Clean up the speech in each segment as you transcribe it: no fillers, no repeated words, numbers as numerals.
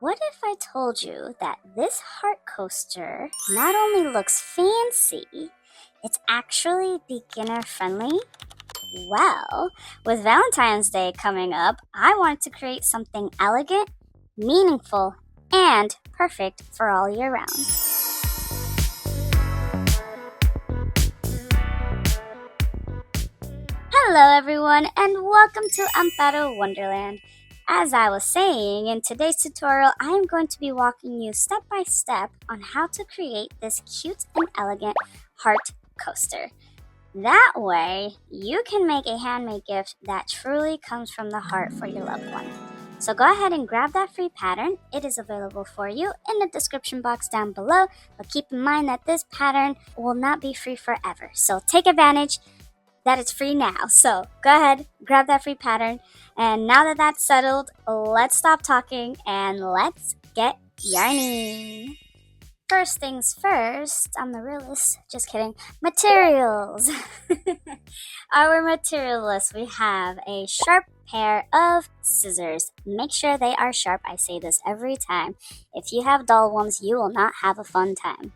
What if I told you that this heart coaster not only looks fancy, it's actually beginner friendly? Well, with Valentine's Day coming up, I wanted to create something elegant, meaningful, and perfect for all year round. Hello everyone and welcome to Amparo Wonderland. As I was saying, in today's tutorial, I am going to be walking you step by step on how to create this cute and elegant heart coaster. That way, you can make a handmade gift that truly comes from the heart for your loved one. So go ahead and grab that free pattern. It is available for you in the description box down below, but keep in mind that this pattern will not be free forever. So take advantage that it's free now. So go ahead, grab that free pattern. And now that that's settled, let's stop talking and let's get yarning. First things first, I'm the realist, just kidding. Materials. Our material list, we have a sharp pair of scissors. Make sure they are sharp. I say this every time. If you have dull ones, you will not have a fun time.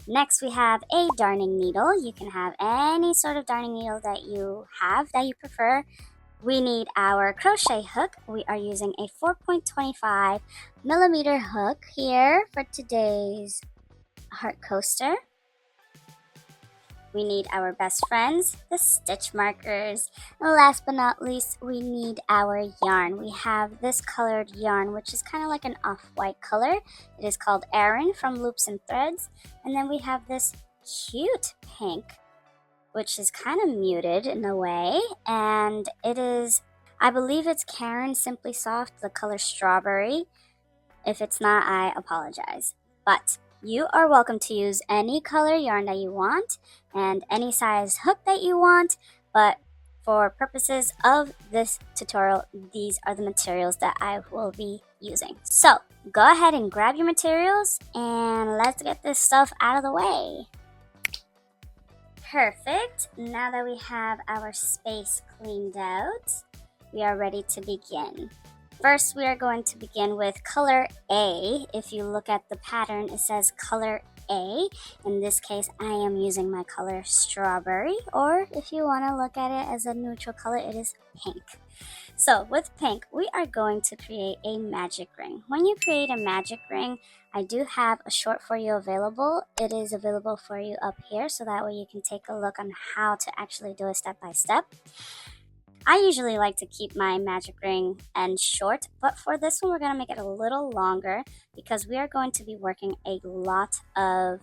Next, we have a darning needle. You can have any sort of darning needle that you have, that you prefer. We need our crochet hook. We are using a 4.25 millimeter hook here for today's heart coaster. We need our best friends, the stitch markers. And last but not least, we need our yarn. We have this colored yarn, which is kind of like an off-white color. It is called Aran from Loops and Threads. And then we have this cute pink, which is kind of muted in a way. And it is, I believe it's Karen Simply Soft, the color strawberry. If it's not, I apologize. But you are welcome to use any color yarn that you want and any size hook that you want, but for purposes of this tutorial, these are the materials that I will be using. So go ahead and grab your materials and let's get this stuff out of the way. Perfect. Now that we have our space cleaned out, we are ready to begin. First, we are going to begin with color A. If you look at the pattern, it says color A. In this case, I am using my color strawberry, or if you want to look at it as a neutral color, it is pink. So with pink, we are going to create a magic ring. When you create a magic ring, I do have a short for you available. It is available for you up here, so that way you can take a look on how to actually do it step by step. I usually like to keep my magic ring end short, but for this one, we're going to make it a little longer because we are going to be working a lot of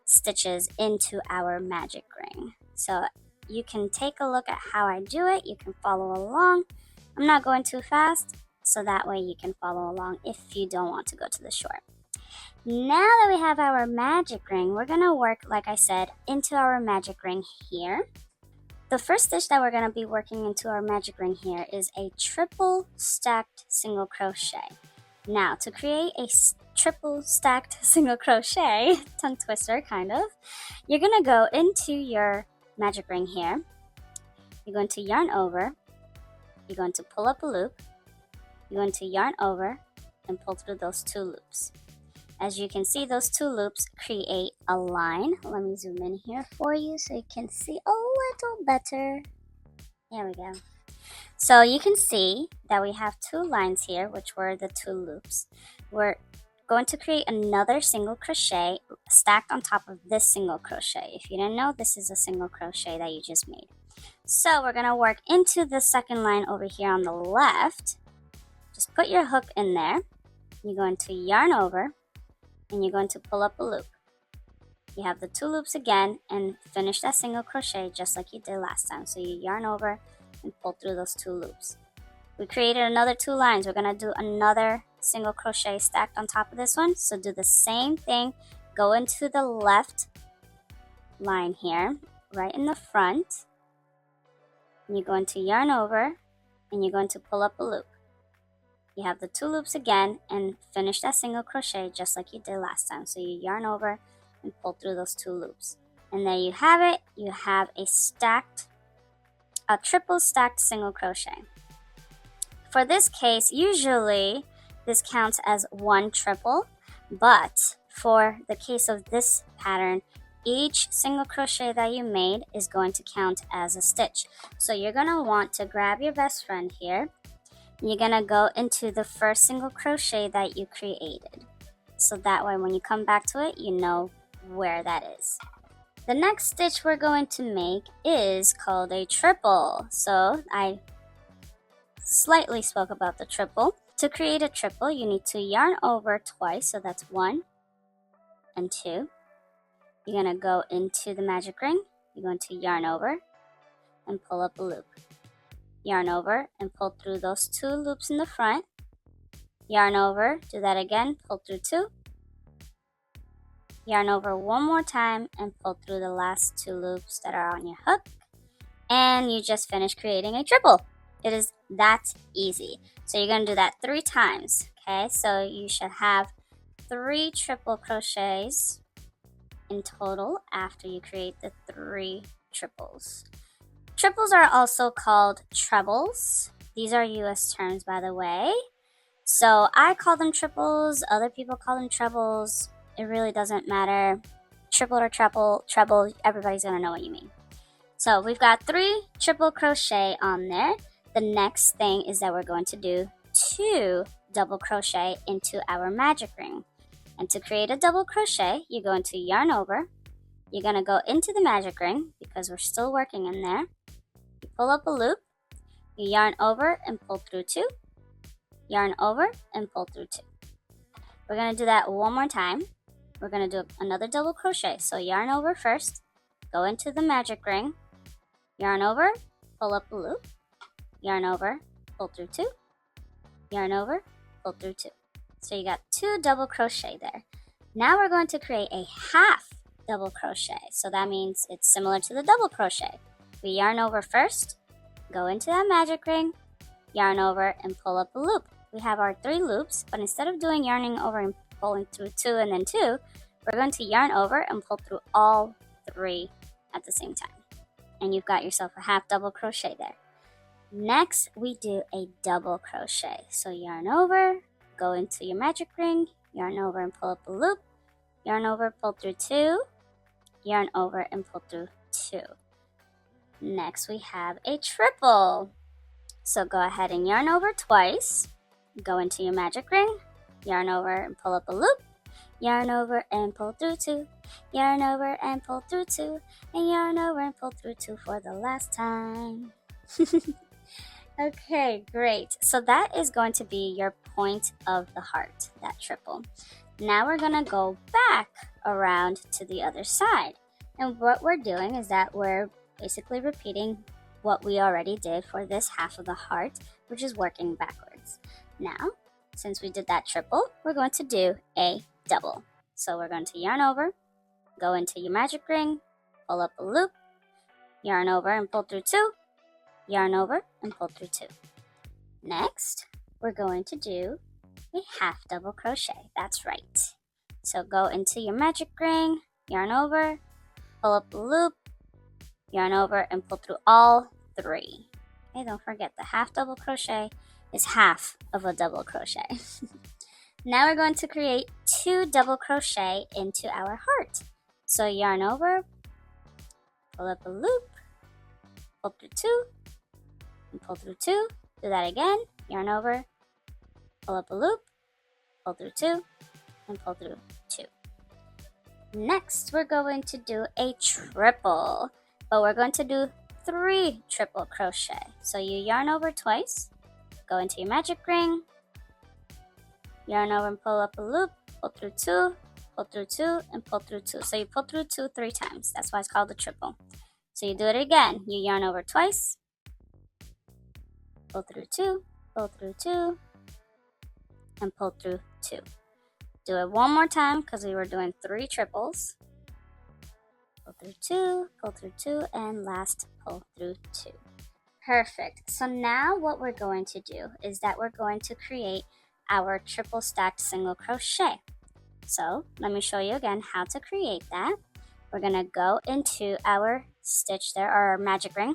stitches into our magic ring. So you can take a look at how I do it. You can follow along. I'm not going too fast, so that way you can follow along if you don't want to go to the short. Now that we have our magic ring, we're going to work, like I said, into our magic ring here. The first stitch that we're going to be working into our magic ring here is a triple stacked single crochet. Now, to create a triple stacked single crochet, tongue twister kind of, you're going to go into your magic ring here. You're going to yarn over. You're going to pull up a loop. You're going to yarn over and pull through those two loops. As you can see, those two loops create a line. Let me zoom in here for you so you can see a little better. There we go. So you can see that we have two lines here, which were the two loops. We're going to create another single crochet stacked on top of this single crochet. If you didn't know, this is a single crochet that you just made. So we're going to work into the second line over here on the left. Just put your hook in there. You're going to yarn over. And you're going to pull up a loop. You have the two loops again and finish that single crochet just like you did last time. So you yarn over and pull through those two loops. We created another two lines. We're going to do another single crochet stacked on top of this one. So do the same thing. Go into the left line here, right in the front. And you're going to yarn over and you're going to pull up a loop. You have the two loops again and finish that single crochet just like you did last time. So you yarn over and pull through those two loops. And there you have it. You have a triple stacked single crochet. For this case, usually this counts as one triple, but for the case of this pattern, each single crochet that you made is going to count as a stitch. So you're going to want to grab your best friend here. You're going to go into the first single crochet that you created. So that way when you come back to it, you know where that is. The next stitch we're going to make is called a triple. So I slightly spoke about the triple. To create a triple, you need to yarn over twice, so that's 1 and 2. You're going to go into the magic ring, you're going to yarn over and pull up a loop. Yarn over and pull through those 2 loops in the front. Yarn over, do that again, pull through 2. Yarn over one more time and pull through the last 2 loops that are on your hook. And you just finished creating a triple. It is that easy. So you're going to do that 3 times. Okay, so you should have 3 triple crochets in total after you create the 3 triples. Triples are also called trebles. These are US terms, by the way. So I call them triples, other people call them trebles. It really doesn't matter. Triple or treble, everybody's gonna know what you mean. So we've got 3 triple crochet on there. The next thing is that we're going to do 2 double crochet into our magic ring. And to create a double crochet, you're going to yarn over. You're going to go into the magic ring because we're still working in there. You pull up a loop. You yarn over and pull through 2. Yarn over and pull through 2. We're going to do that one more time. We're going to do another double crochet. So yarn over first. Go into the magic ring. Yarn over, pull up a loop. Yarn over, pull through 2. Yarn over, pull through 2. So you got 2 double crochet there. Now we're going to create a half double crochet. So that means it's similar to the double crochet. We yarn over first, go into that magic ring, yarn over and pull up a loop. We have our 3 loops, but instead of doing yarning over and pulling through 2 and then 2, we're going to yarn over and pull through all 3 at the same time. And you've got yourself a half double crochet there. Next, we do a double crochet. So yarn over, go into your magic ring, yarn over and pull up a loop, yarn over, pull through 2, yarn over and pull through 2. Next we have a triple. So go ahead and yarn over twice, go into your magic ring, yarn over and pull up a loop, yarn over and pull through 2, yarn over and pull through 2, and yarn over and pull through 2 for the last time. Okay, great. So that is going to be your point of the heart, that triple. Now we're going to go back around to the other side. And what we're doing is that we're basically repeating what we already did for this half of the heart, which is working backwards. Now, since we did that triple, we're going to do a double. So we're going to yarn over, go into your magic ring, pull up a loop, yarn over and pull through 2, yarn over and pull through 2. Next, we're going to do a half double crochet. That's right. So go into your magic ring, yarn over, pull up a loop, yarn over and pull through all 3. Okay, don't forget the half double crochet is half of a double crochet. Now we're going to create 2 double crochet into our heart. So yarn over, pull up a loop, pull through 2, and pull through 2. Do that again. Yarn over, pull up a loop, pull through 2, and pull through 2. Next, we're going to do a triple, but we're going to do 3 triple crochet. So you yarn over twice, go into your magic ring, yarn over and pull up a loop, pull through 2, pull through 2, and pull through 2. So you pull through 2 3 times. That's why it's called a triple. So you do it again. You yarn over twice, pull through 2, pull through 2, and pull through 2. Do it one more time because we were doing 3 triples. Pull through 2, and last pull through 2. Perfect. So now what we're going to do is that we're going to create our triple stacked single crochet. So let me show you again how to create that. We're going to go into our stitch there, or our magic ring.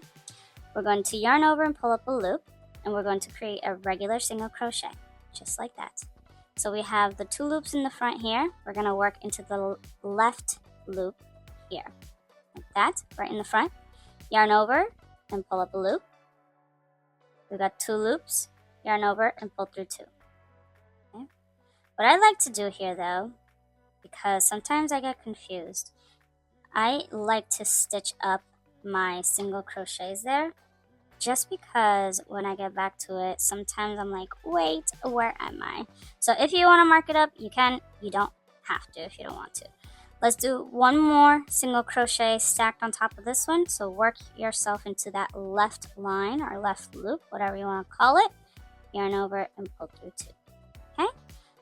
We're going to yarn over and pull up a loop, and we're going to create a regular single crochet, just like that. So we have the 2 loops in the front here. We're going to work into the left loop here, like that, right in the front. Yarn over and pull up a loop. We've got 2 loops, yarn over and pull through 2. Okay. What I like to do here though, because sometimes I get confused, I like to stitch up my single crochets there, just because when I get back to it, sometimes I'm like, wait, where am I? So if you want to mark it up, you can. You don't have to if you don't want to. Let's do one more single crochet stacked on top of this one. So work yourself into that left line or left loop, whatever you want to call it. Yarn over and pull through 2. Okay,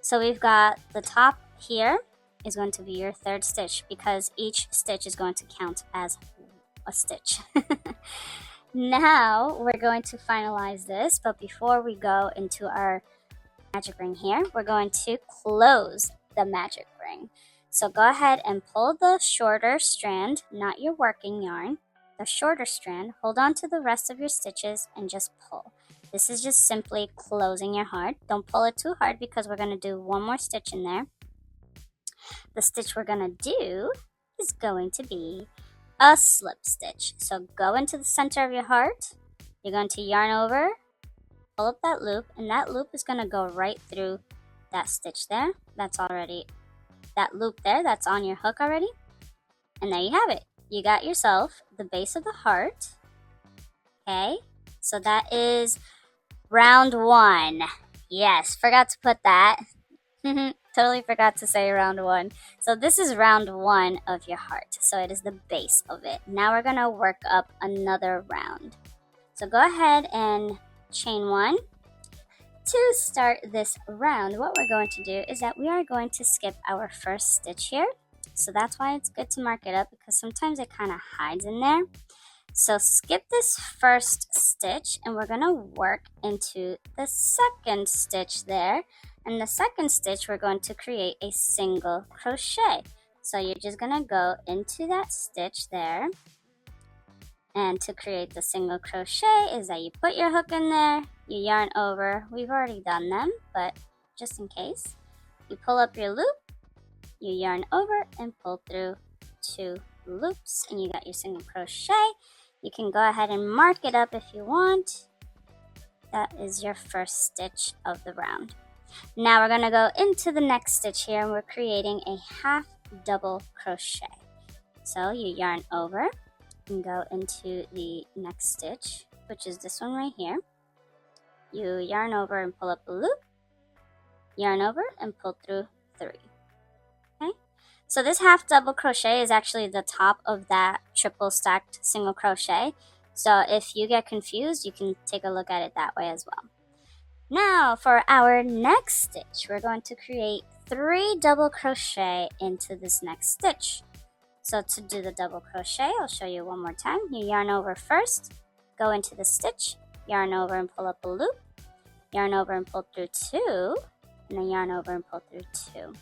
so we've got the top here is going to be your 3rd stitch, because each stitch is going to count as a stitch. Now we're going to finalize this, but before we go into our magic ring here, we're going to close the magic ring. So go ahead and pull the shorter strand, not your working yarn, the shorter strand, hold on to the rest of your stitches and just pull. This is just simply closing your heart. Don't pull it too hard because we're going to do one more stitch in there. The stitch we're going to do is going to be a slip stitch. So go into the center of your heart. You're going to yarn over, pull up that loop, and that loop is going to go right through that stitch there. That's already that loop there, that's on your hook already. And there you have it. You got yourself the base of the heart. Okay, so that is round 1. Yes, forgot to put that. Totally forgot to say round 1. So this is round 1 of your heart. So it is the base of it. Now we're going to work up another round. So go ahead and chain 1. To start this round, what we're going to do is that we are going to skip our first stitch here. So that's why it's good to mark it up, because sometimes it kind of hides in there. So skip this first stitch and we're going to work into the second stitch there. And the second stitch, we're going to create a single crochet. So you're just going to go into that stitch there. And to create the single crochet is that you put your hook in there, you yarn over. We've already done them, but just in case, you pull up your loop, you yarn over and pull through 2 loops, and you got your single crochet. You can go ahead and mark it up if you want. That is your first stitch of the round. Now we're going to go into the next stitch here, and we're creating a half double crochet. So you yarn over and go into the next stitch, which is this one right here. You yarn over and pull up a loop, yarn over and pull through 3. Okay, so this half double crochet is actually the top of that triple stacked single crochet. So if you get confused, you can take a look at it that way as well. Now for our next stitch, we're going to create 3 double crochet into this next stitch. So to do the double crochet, I'll show you one more time. You yarn over first, go into the stitch, yarn over and pull up a loop, yarn over and pull through 2, and then yarn over and pull through 2.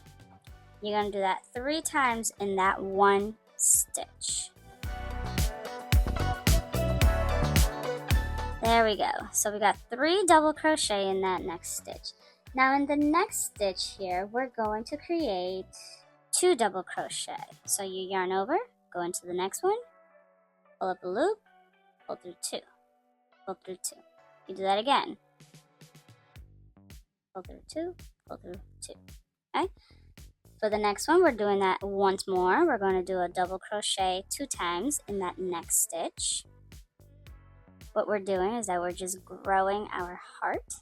You're going to do that 3 times in that one stitch. There we go. So we got 3 double crochet in that next stitch. Now in the next stitch here, we're going to create 2 double crochet. So you yarn over, go into the next one, pull up a loop, pull through 2, pull through 2. You do that again. Pull through 2, pull through 2. Okay? For the next one, we're doing that once more. We're going to do a double crochet 2 times in that next stitch. What we're doing is that we're just growing our heart,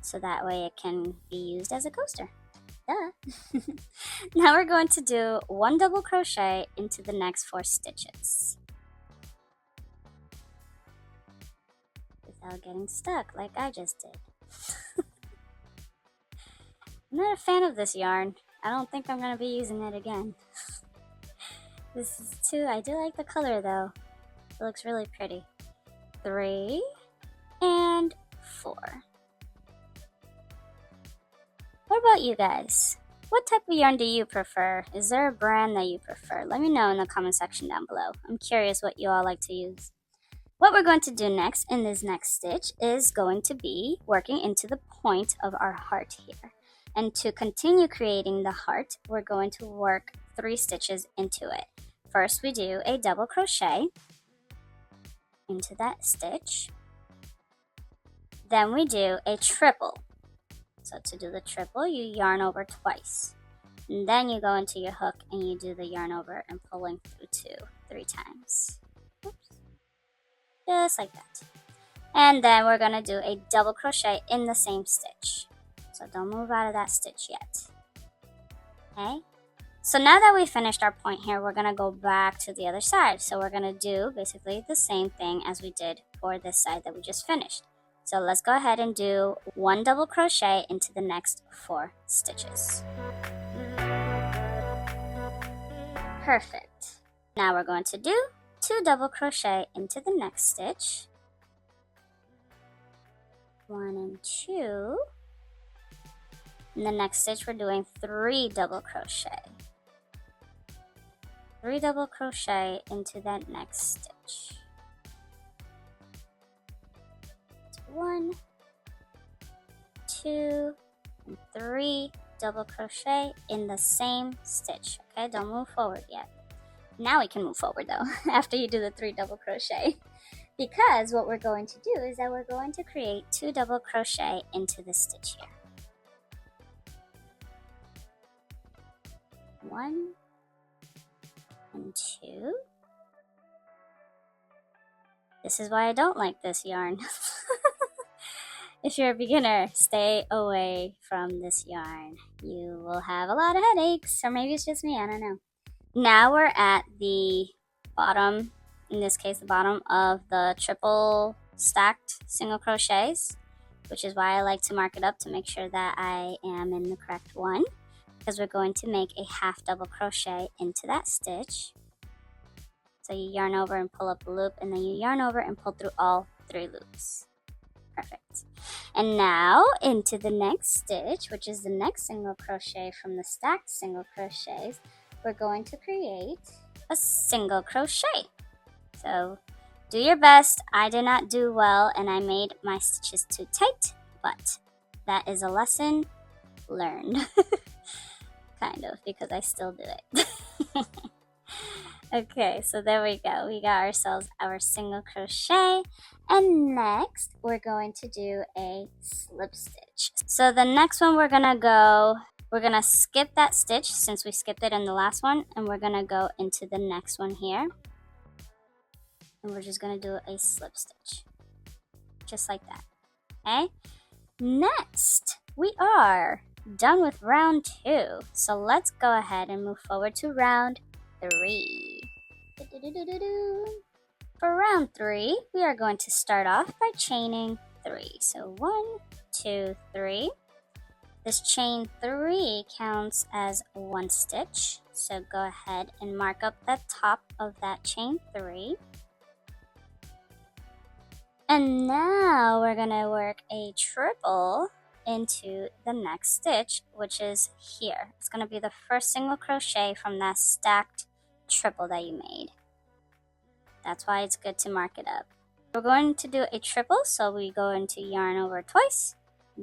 so that way it can be used as a coaster. Duh. Now we're going to do 1 double crochet into the next 4 stitches without getting stuck like I just did. I'm not a fan of this yarn. I don't think I'm going to be using it again. This is I do like the color though. It looks really pretty. 3 and 4. What about you guys? What type of yarn do you prefer? Is there a brand that you prefer? Let me know in the comment section down below. I'm curious what you all like to use. What we're going to do next in this next stitch is going to be working into the point of our heart here. And to continue creating the heart, we're going to work 3 stitches into it. First, we do a double crochet into that stitch. Then we do a triple. So to do the triple, you yarn over twice. And then you go into your hook and you do the yarn over and pulling through 3 times. Oops. Just like that. And then we're going to do a double crochet in the same stitch. So don't move out of that stitch yet. Okay? So now that we finished our point here, we're going to go back to the other side. So we're going to do basically the same thing as we did for this side that we just finished. So let's go ahead and do 1 double crochet into the next 4 stitches. Perfect. Now we're going to do 2 double crochet into the next stitch. 1 and 2. In the next stitch, we're doing 3 double crochet. 3 double crochet into that next stitch. 1, 2, and 3 double crochet in the same stitch. Okay, don't move forward yet. Now we can move forward though, after you do the 3 double crochet. Because what we're going to do is that we're going to create 2 double crochet into the stitch here. 1 and 2. This is why I don't like this yarn. If you're a beginner, stay away from this yarn. You will have a lot of headaches, or maybe it's just me, I don't know. Now we're at the bottom, in this case the bottom of the triple stacked single crochets, which is why I like to mark it up to make sure that I am in the correct one, because we're going to make a half double crochet into that stitch. So you yarn over and pull up a loop, and then you yarn over and pull through all 3 loops. Perfect. And now into the next stitch, which is the next single crochet from the stacked single crochets, we're going to create a single crochet. So do your best. I did not do well and I made my stitches too tight, but that is a lesson learned. Kind of, because I still do it. Okay, so there we go. We got ourselves our single crochet. And next, we're going to do a slip stitch. So the next one we're going to skip that stitch since we skipped it in the last one. And we're going to go into the next one here. And we're just going to do a slip stitch. Just like that. Okay? Next, we are done with round 2. So let's go ahead and move forward to round 3. For round 3, we are going to start off by chaining 3. So 1, 2, 3. This chain 3 counts as 1 stitch. So go ahead and mark up the top of that chain 3. And now we're going to work a triple into the next stitch, which is here. It's going to be the first single crochet from that stacked triple that you made. That's why it's good to mark it up. We're going to do a triple, so we go into yarn over twice,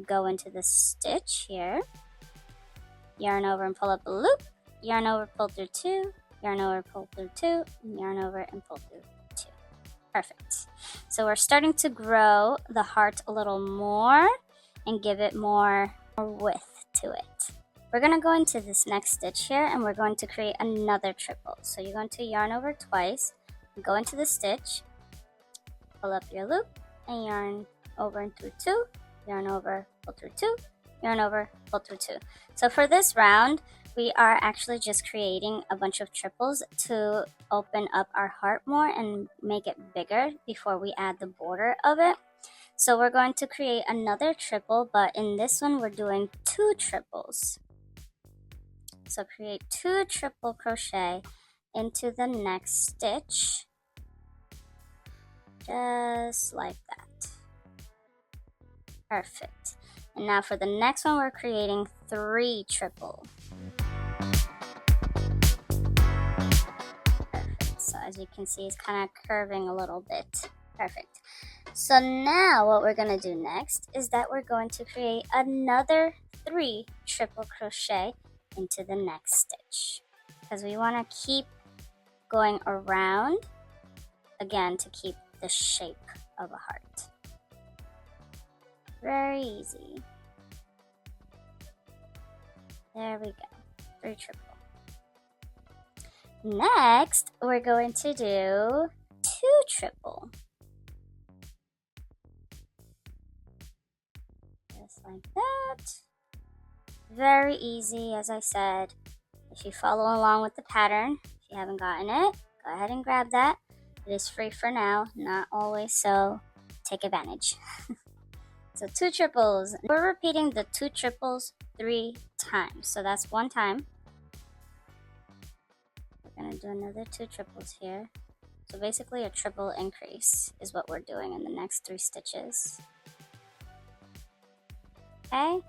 go into the stitch here, yarn over and pull up a loop, yarn over, pull through 2, yarn over, pull through 2, and yarn over and pull through 2. Perfect. So we're starting to grow the heart a little more and give it more width to it. We're going to go into this next stitch here and we're going to create another triple. So you're going to yarn over twice, go into the stitch, pull up your loop, and yarn over and through 2, yarn over, pull through 2, yarn over, pull through 2. So for this round, we are actually just creating a bunch of triples to open up our heart more and make it bigger before we add the border of it. So we're going to create another triple, but in this one we're doing 2 triples. So create 2 triple crochet into the next stitch, just like that. Perfect. And now for the next one, we're creating 3 triple. Perfect. So as you can see, it's kind of curving a little bit. Perfect. So now what we're going to do next is that we're going to create another 3 triple crochet into the next stitch, because we want to keep going around again to keep the shape of a heart. Very easy. There we go. 3 triple. Next, we're going to do 2 triple. Just like that. Very easy, as I said. If you follow along with the pattern, if you haven't gotten it, go ahead and grab that. It is free for now, not always, so take advantage. So 2 triples. We're repeating the 2 triples 3 times. So that's 1 time. We're going to do another 2 triples here. So basically a triple increase is what we're doing in the next 3 stitches. Okay,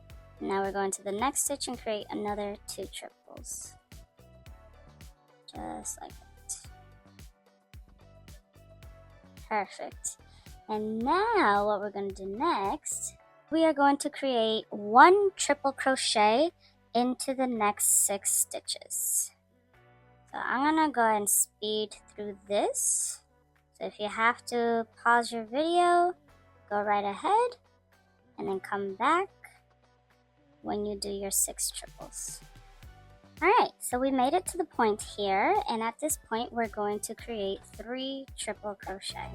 now we're going to the next stitch and create another 2 triples. Just like that. Perfect. And now what we're going to do next, we are going to create 1 triple crochet into the next 6 stitches. So I'm going to go ahead and speed through this. So if you have to pause your video, go right ahead and then come back when you do your 6 triples. Alright, so we made it to the point here, and at this point we're going to create 3 triple crochet.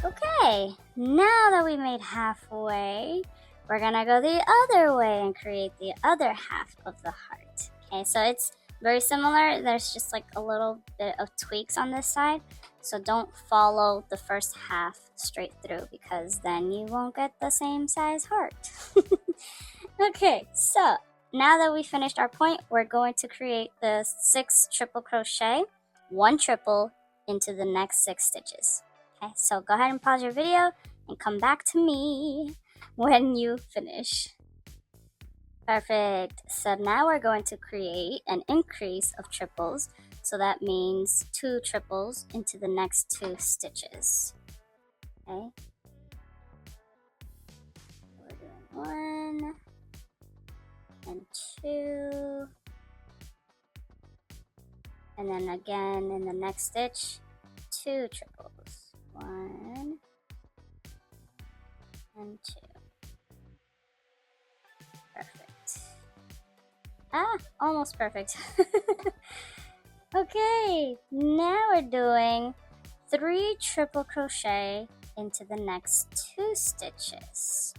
Okay, now that we made halfway, we're gonna go the other way and create the other half of the heart. Okay, so it's very similar. There's just like a little bit of tweaks on this side. So don't follow the first half straight through, because then you won't get the same size heart. Okay, so now that we finished our point, we're going to create the 6 triple crochet, 1 triple into the next 6 stitches. Okay, so go ahead and pause your video and come back to me when you finish. Perfect. So now we're going to create an increase of triples. So that means 2 triples into the next 2 stitches. Okay. We're doing 1 and 2. And then again in the next stitch, 2 triples. 1 and 2. Perfect. Almost perfect. Okay, now we're doing 3 triple crochet into the next 2 stitches.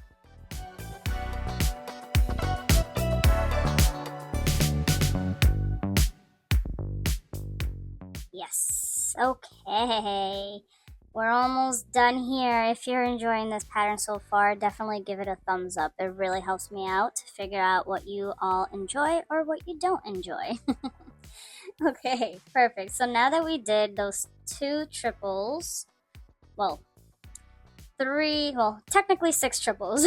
Yes, okay. We're almost done here. If you're enjoying this pattern so far, definitely give it a thumbs up. It really helps me out to figure out what you all enjoy or what you don't enjoy. Okay, perfect. So now that we did those 2 triples, well, technically 6 triples.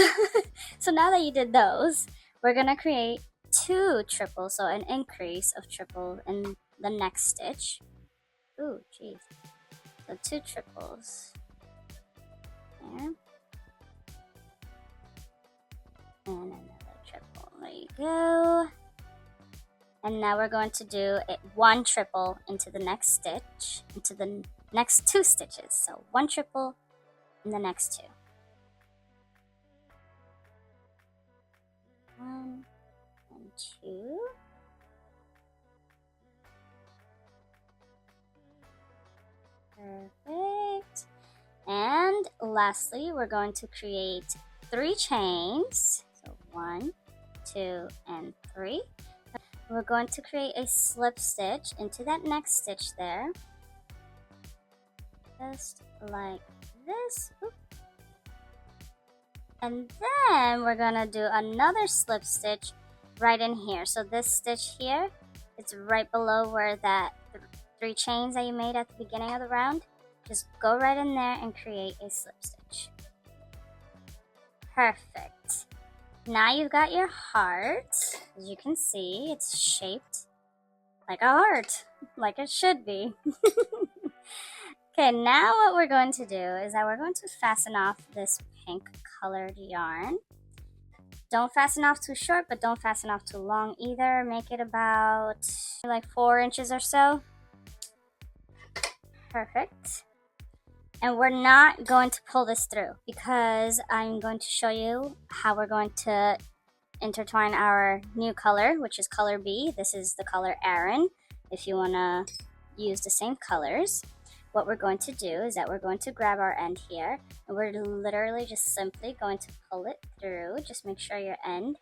So now that you did those, we're gonna create 2 triples, so an increase of triple in the next stitch. Ooh, geez. So 2 triples. There. And another triple. There you go. And now we're going to do 1 triple into the next stitch, into the next 2 stitches. So 1 triple in the next 2. 1 and 2. Perfect. And lastly, we're going to create 3 chains. So 1, 2, and 3. We're going to create a slip stitch into that next stitch there. Just like this. Oop. And then we're going to do another slip stitch right in here. So this stitch here, it's right below where that 3 chains that you made at the beginning of the round. Just go right in there and create a slip stitch. Perfect. Now you've got your heart. As you can see, it's shaped like a heart, like it should be. Okay, now what we're going to do is that we're going to fasten off this pink colored yarn. Don't fasten off too short, but don't fasten off too long either. Make it about like 4 inches or so. Perfect. And we're not going to pull this through because I'm going to show you how we're going to intertwine our new color, which is color B. This is the color Aaron, if you want to use the same colors. What we're going to do is that we're going to grab our end here, and we're literally just simply going to pull it through. Just make sure your end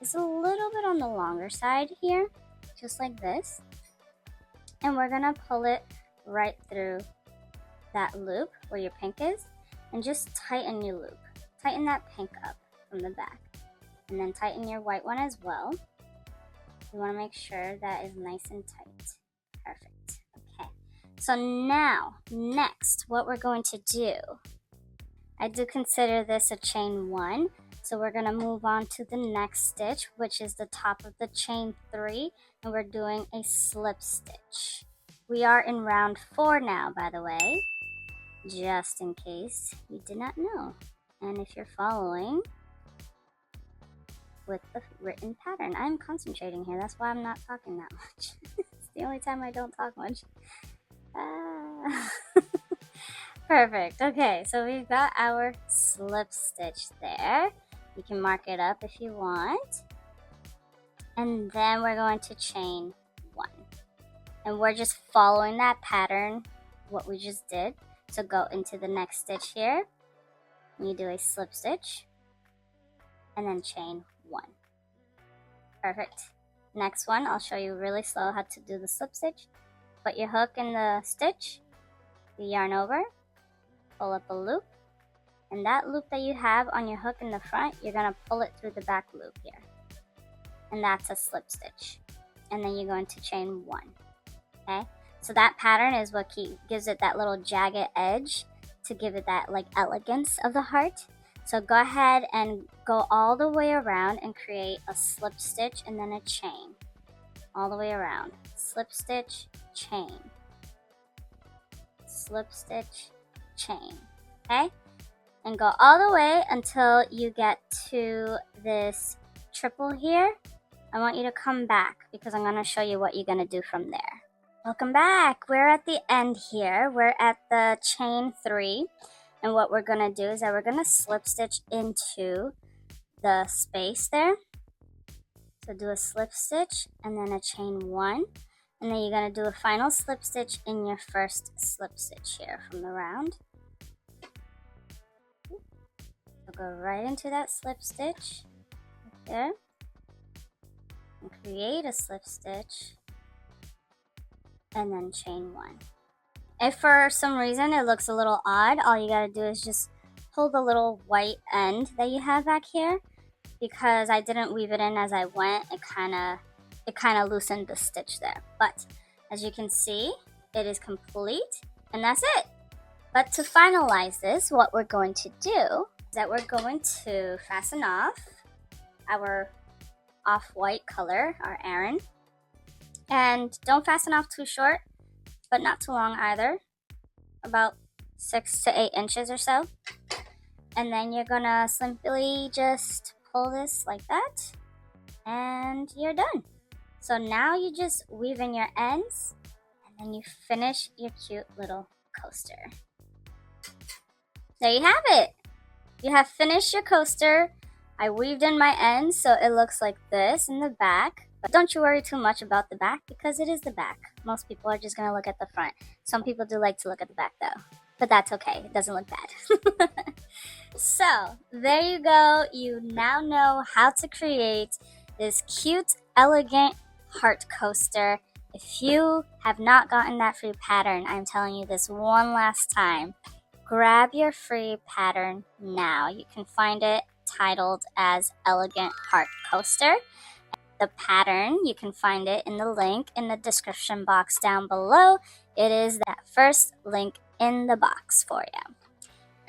is a little bit on the longer side here, just like this. And we're going to pull it right through that loop where your pink is, and just tighten your loop. Tighten that pink up from the back, and then tighten your white one as well. You want to make sure that is nice and tight. Perfect. Okay, so now next what we're going to do, I do consider this a chain 1, so we're going to move on to the next stitch, which is the top of the chain 3, and we're doing a slip stitch. We are in round 4 now, by the way, just in case you did not know. And if you're following with the written pattern, I'm concentrating here. That's why I'm not talking that much. It's the only time I don't talk much. Perfect. Okay, so we've got our slip stitch there. You can mark it up if you want. And then we're going to chain 1. And we're just following that pattern, what we just did. So go into the next stitch here. You do a slip stitch. And then chain 1. Perfect. Next one, I'll show you really slow how to do the slip stitch. Put your hook in the stitch, the yarn over, pull up a loop, and that loop that you have on your hook in the front, you're going to pull it through the back loop here. And that's a slip stitch. And then you're going to chain 1. Okay? So that pattern is what gives it that little jagged edge to give it that like elegance of the heart. So go ahead and go all the way around and create a slip stitch and then a chain. All the way around. Slip stitch, chain. Slip stitch, chain. Okay? And go all the way until you get to this triple here. I want you to come back because I'm going to show you what you're going to do from there. Welcome back. We're at the end here. We're at the chain 3. And what we're going to do is that we're going to slip stitch into the space there. So do a slip stitch and then a chain 1. And then you're going to do a final slip stitch in your first slip stitch here from the round. So go right into that slip stitch right there. And create a slip stitch. And then chain 1. If for some reason it looks a little odd, all you gotta do is just pull the little white end that you have back here. Because I didn't weave it in as I went, it kind of loosened the stitch there. But as you can see, it is complete, and that's it. But to finalize this, what we're going to do is that we're going to fasten off our off-white color, our Aaron. And don't fasten off too short, but not too long either. About 6 to 8 inches or so. And then you're gonna simply just pull this like that, and you're done. So now you just weave in your ends, and then you finish your cute little coaster. There you have it. You have finished your coaster. I weaved in my ends so it looks like this in the back. But don't you worry too much about the back because it is the back. Most people are just going to look at the front. Some people do like to look at the back though. But that's okay. It doesn't look bad. So, there you go. You now know how to create this cute, elegant heart coaster. If you have not gotten that free pattern, I'm telling you this one last time. Grab your free pattern now. You can find it titled as Elegant Heart Coaster. The pattern, you can find it in the link in the description box down below. It is that first link in the box for you.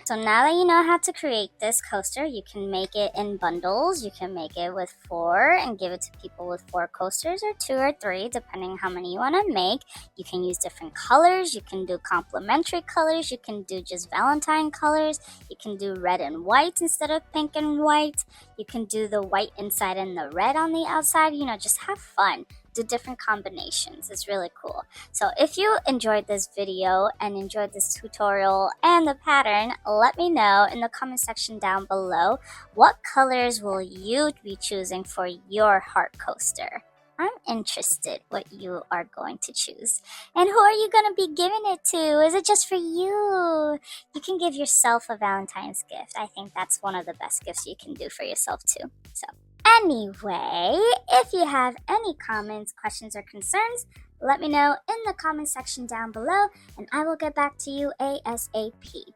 So now that you know how to create this coaster, you can make it in bundles. You can make it with 4 and give it to people with 4 coasters, or 2 or 3, depending how many you want to make. You can use different colors. You can do complementary colors. You can do just Valentine colors. You can do red and white instead of pink and white. You can do the white inside and the red on the outside. You know, just have fun. Do different combinations. It's really cool. So if you enjoyed this video and enjoyed this tutorial and the pattern, let me know in the comment section down below. What colors will you be choosing for your heart coaster? I'm interested what you are going to choose. And who are you going to be giving it to? Is it just for you? You can give yourself a Valentine's gift. I think that's one of the best gifts you can do for yourself too. So anyway, if you have any comments, questions, or concerns, let me know in the comment section down below, and I will get back to you ASAP.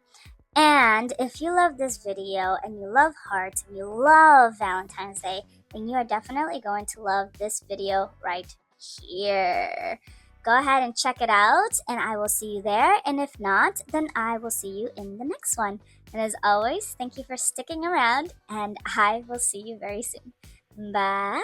And if you love this video and you love hearts and you love Valentine's Day, then you are definitely going to love this video right here. Go ahead and check it out, and I will see you there. And if not, then I will see you in the next one. And as always, thank you for sticking around, and I will see you very soon. Bye!